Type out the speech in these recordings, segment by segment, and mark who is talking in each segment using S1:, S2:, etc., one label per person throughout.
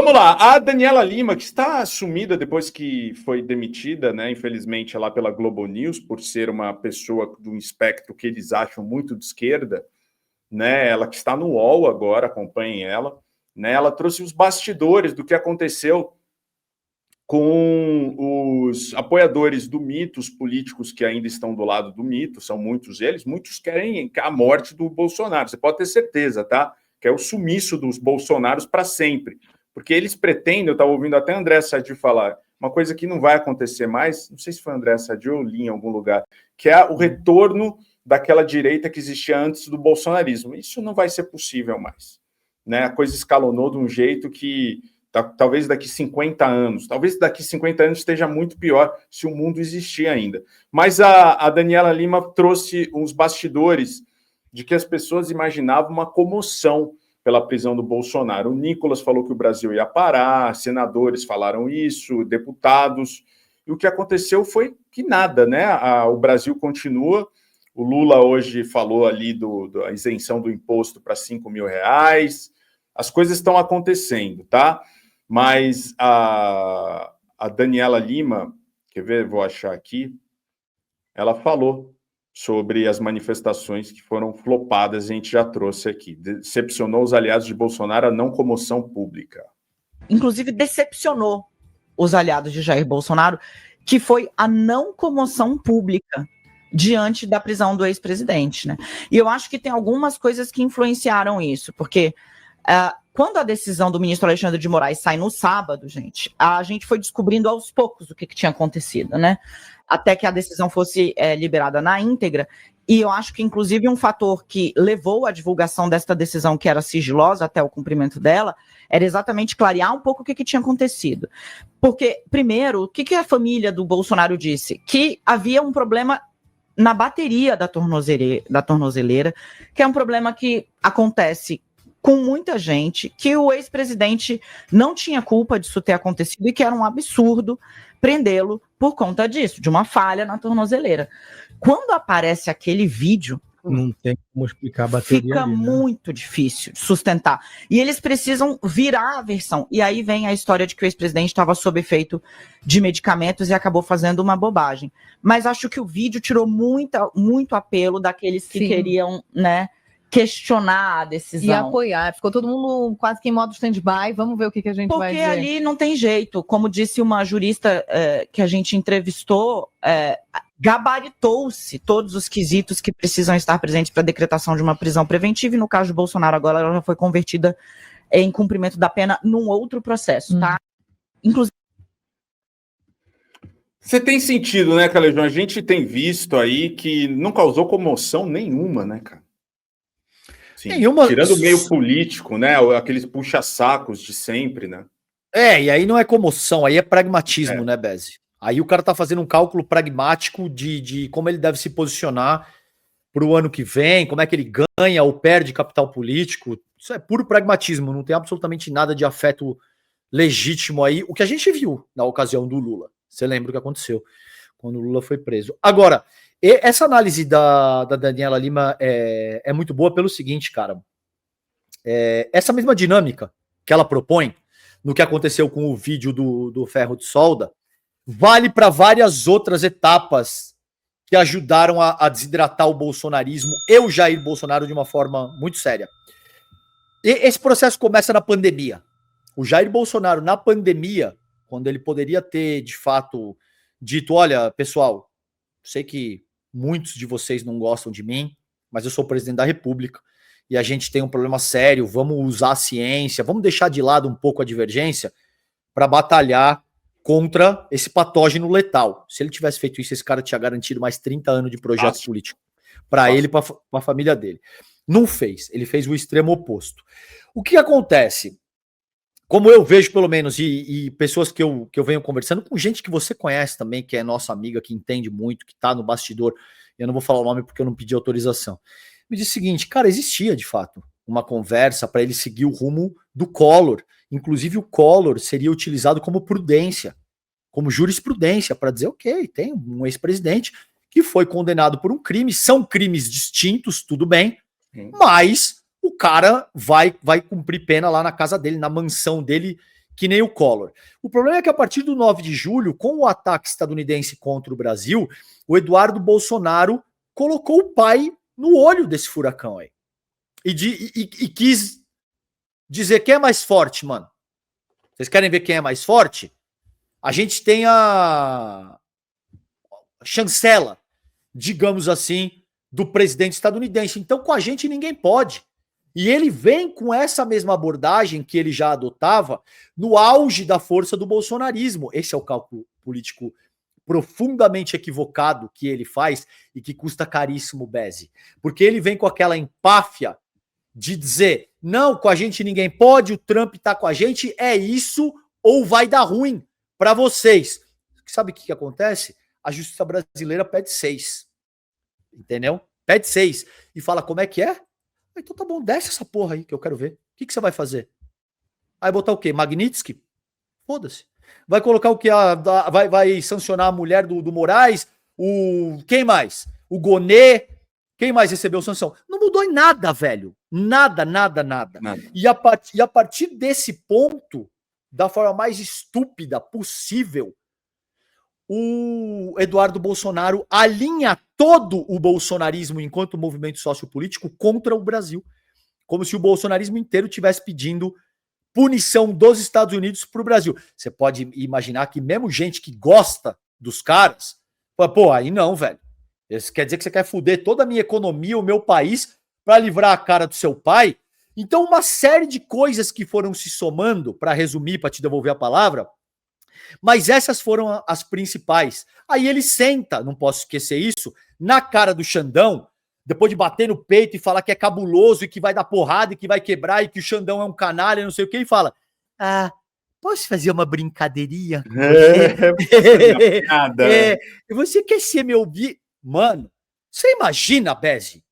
S1: Vamos lá, a Daniela Lima, que está sumida depois que foi demitida, né, infelizmente, lá pela Globo News, por ser uma pessoa de um espectro que eles acham muito de esquerda, né, ela que está no UOL agora, acompanhem ela, né, ela trouxe os bastidores do que aconteceu com os apoiadores do mito, os políticos que ainda estão do lado do mito, são muitos eles, muitos querem a morte do Bolsonaro, você pode ter certeza, tá? Que é o sumiço dos Bolsonaros para sempre. Porque eles pretendem, eu estava ouvindo até André Sadi falar, uma coisa que não vai acontecer mais, não sei se foi André Sadi ou eu li em algum lugar, que é o retorno daquela direita que existia antes do bolsonarismo. Isso não vai ser possível mais. Né? A coisa escalonou de um jeito que talvez daqui 50 anos, talvez daqui 50 anos esteja muito pior se o mundo existir ainda. Mas a Daniela Lima trouxe uns bastidores de que as pessoas imaginavam uma comoção pela prisão do Bolsonaro. O Nicolas falou que o Brasil ia parar, senadores falaram isso, deputados, e o que aconteceu foi que nada, né? O Brasil continua, o Lula hoje falou ali da isenção do imposto para R$5.000, as coisas estão acontecendo, tá? Mas a Daniela Lima, quer ver, vou achar aqui, ela falou sobre as manifestações que foram flopadas, a gente já trouxe aqui. Decepcionou os aliados de Bolsonaro a não comoção pública.
S2: Inclusive, decepcionou os aliados de Jair Bolsonaro, que foi a não comoção pública diante da prisão do ex-presidente, né? E eu acho que tem algumas coisas que influenciaram isso, porque quando a decisão do ministro Alexandre de Moraes sai no sábado, a gente foi descobrindo aos poucos o que tinha acontecido, né? Até que a decisão fosse liberada na íntegra. E eu acho que, inclusive, um fator que levou à divulgação desta decisão, que era sigilosa até o cumprimento dela, era exatamente clarear um pouco o que tinha acontecido. Porque, primeiro, o que a família do Bolsonaro disse? Que havia um problema na bateria da tornozeleira, que é um problema que acontece com muita gente, que o ex-presidente não tinha culpa disso ter acontecido e que era um absurdo prendê-lo por conta disso, de uma falha na tornozeleira. Quando aparece aquele vídeo,
S3: não tem como explicar a bateria.
S2: Fica ali, né? Muito difícil de sustentar. E eles precisam virar a versão. E aí vem a história de que o ex-presidente estava sob efeito de medicamentos e acabou fazendo uma bobagem. Mas acho que o vídeo tirou muito apelo daqueles que queriam, né, questionar a decisão.
S4: E apoiar. Ficou todo mundo quase que em modo stand-by. Vamos ver o que a gente vai dizer.
S2: Porque ali não tem jeito. Como disse uma jurista que a gente entrevistou, gabaritou-se todos os quesitos que precisam estar presentes para a decretação de uma prisão preventiva. E no caso de Bolsonaro, agora ela já foi convertida em cumprimento da pena num outro processo, tá? Inclusive.
S1: Você tem sentido, né, Calejão? A gente tem visto aí que não causou comoção nenhuma, né, cara? Sim, tirando o meio político, né? Aqueles puxa-sacos de sempre, né?
S3: E aí não é comoção, aí é pragmatismo, né, Beze? Aí o cara tá fazendo um cálculo pragmático de como ele deve se posicionar para o ano que vem, como é que ele ganha ou perde capital político. Isso é puro pragmatismo, não tem absolutamente nada de afeto legítimo aí. O que a gente viu na ocasião do Lula. Você lembra o que aconteceu quando o Lula foi preso. Agora, essa análise da Daniela Lima é muito boa pelo seguinte, cara. Essa mesma dinâmica que ela propõe no que aconteceu com o vídeo do ferro de solda vale para várias outras etapas que ajudaram a desidratar o bolsonarismo e o Jair Bolsonaro de uma forma muito séria. E esse processo começa na pandemia. O Jair Bolsonaro, na pandemia, quando ele poderia ter, de fato, dito, olha, pessoal, sei que muitos de vocês não gostam de mim, mas eu sou o presidente da República e a gente tem um problema sério, vamos usar a ciência, vamos deixar de lado um pouco a divergência para batalhar contra esse patógeno letal. Se ele tivesse feito isso, esse cara tinha garantido mais 30 anos de projeto político para ele e para a família dele. Não fez, ele fez o extremo oposto. O que acontece? Como eu vejo, pelo menos, e pessoas que eu venho conversando, com gente que você conhece também, que é nossa amiga, que entende muito, que tá no bastidor, eu não vou falar o nome porque eu não pedi autorização, me disse o seguinte, cara, existia de fato uma conversa para ele seguir o rumo do Collor, inclusive o Collor seria utilizado como prudência, como jurisprudência, para dizer, ok, tem um ex-presidente que foi condenado por um crime, são crimes distintos, tudo bem, mas o cara vai cumprir pena lá na casa dele, na mansão dele, que nem o Collor. O problema é que a partir do 9 de julho, com o ataque estadunidense contra o Brasil, o Eduardo Bolsonaro colocou o pai no olho desse furacão aí. E quis dizer quem é mais forte, mano. Vocês querem ver quem é mais forte? A gente tem a chancela, digamos assim, do presidente estadunidense. Então, com a gente, ninguém pode. E ele vem com essa mesma abordagem que ele já adotava no auge da força do bolsonarismo. Esse é o cálculo político profundamente equivocado que ele faz e que custa caríssimo, Beze. Porque ele vem com aquela empáfia de dizer, não, com a gente ninguém pode, o Trump tá com a gente, é isso ou vai dar ruim para vocês. Sabe o que acontece? A justiça brasileira pede 6. Entendeu? Pede 6. E fala, como é que é? Então tá bom, desce essa porra aí que eu quero ver. O que você vai fazer? Aí botar o quê? Magnitsky? Foda-se. Vai colocar o quê? Vai sancionar a mulher do Moraes? Quem mais? O Gonê? Quem mais recebeu sanção? Não mudou em nada, velho. Nada. E a partir desse ponto, da forma mais estúpida possível, o Eduardo Bolsonaro alinha todo o bolsonarismo enquanto movimento sociopolítico contra o Brasil. Como se o bolsonarismo inteiro estivesse pedindo punição dos Estados Unidos para o Brasil. Você pode imaginar que mesmo gente que gosta dos caras, pô, aí não, velho. Isso quer dizer que você quer foder toda a minha economia, o meu país, para livrar a cara do seu pai? Então, uma série de coisas que foram se somando, para resumir, para te devolver a palavra, mas essas foram as principais. Aí ele senta, não posso esquecer isso, na cara do Xandão, depois de bater no peito e falar que é cabuloso e que vai dar porrada e que vai quebrar e que o Xandão é um canalha, não sei o que, e fala, posso fazer uma brincadeirinha com você?
S1: Nada.
S3: Você quer ser meu... Mano, você imagina, Beze?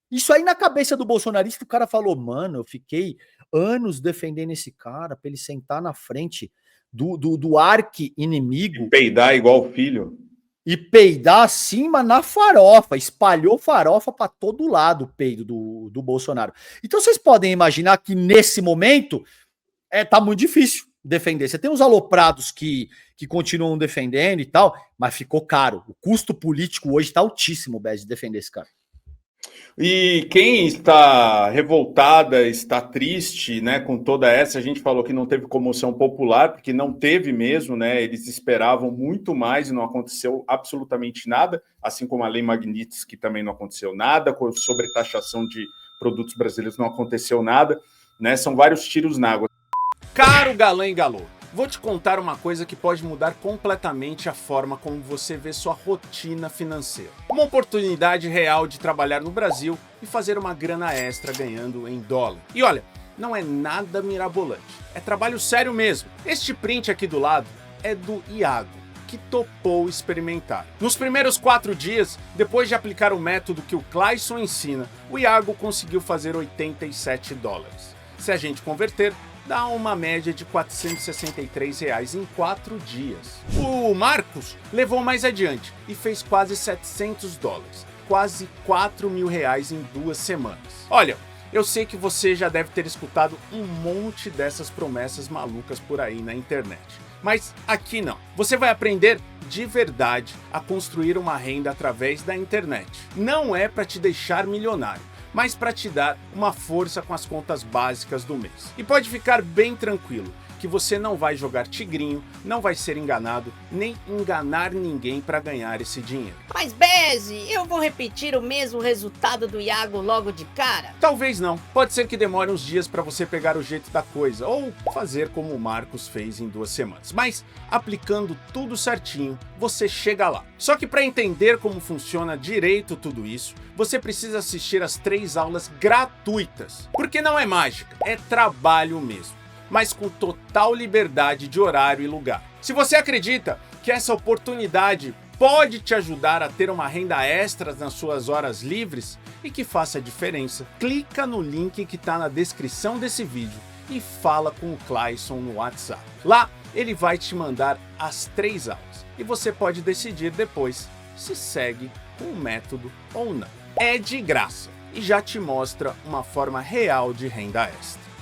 S3: Isso aí na cabeça do bolsonarista, o cara falou, mano, eu fiquei anos defendendo esse cara pra ele sentar na frente do arqui-inimigo.
S1: E peidar igual o filho.
S3: E peidar acima na farofa. Espalhou farofa pra todo lado o peido do Bolsonaro. Então vocês podem imaginar que nesse momento tá muito difícil defender. Você tem uns aloprados que continuam defendendo e tal, mas ficou caro. O custo político hoje tá altíssimo, Bez, de defender esse cara.
S1: E quem está revoltada, está triste, né, com toda essa, a gente falou que não teve comoção popular, porque não teve mesmo, né, eles esperavam muito mais e não aconteceu absolutamente nada, assim como a Lei Magnitsky também não aconteceu nada, sobre taxação de produtos brasileiros não aconteceu nada, né, são vários tiros na água.
S5: Caro galã e galô, vou te contar uma coisa que pode mudar completamente a forma como você vê sua rotina financeira. Uma oportunidade real de trabalhar no Brasil e fazer uma grana extra ganhando em dólar. E olha, não é nada mirabolante, é trabalho sério mesmo. Este print aqui do lado é do Iago, que topou experimentar. Nos primeiros 4 dias, depois de aplicar o método que o Clayson ensina, o Iago conseguiu fazer 87 dólares. Se a gente converter, dá uma média de R$ 463 em 4 dias. O Marcos levou mais adiante e fez quase 700 dólares, quase 4 mil reais em 2 semanas. Olha, eu sei que você já deve ter escutado um monte dessas promessas malucas por aí na internet, mas aqui não. Você vai aprender de verdade a construir uma renda através da internet. Não é para te deixar milionário, mas para te dar uma força com as contas básicas do mês. E pode ficar bem tranquilo que você não vai jogar tigrinho, não vai ser enganado, nem enganar ninguém para ganhar esse dinheiro.
S6: Mas Beze, eu vou repetir o mesmo resultado do Iago logo de cara?
S5: Talvez não. Pode ser que demore uns dias para você pegar o jeito da coisa, ou fazer como o Marcos fez em 2 semanas. Mas, aplicando tudo certinho, você chega lá. Só que para entender como funciona direito tudo isso, você precisa assistir as 3 aulas gratuitas. Porque não é mágica, é trabalho mesmo, mas com total liberdade de horário e lugar. Se você acredita que essa oportunidade pode te ajudar a ter uma renda extra nas suas horas livres e que faça a diferença, clica no link que está na descrição desse vídeo e fala com o Clayson no WhatsApp. Lá ele vai te mandar as 3 aulas e você pode decidir depois se segue com o método ou não. É de graça e já te mostra uma forma real de renda extra.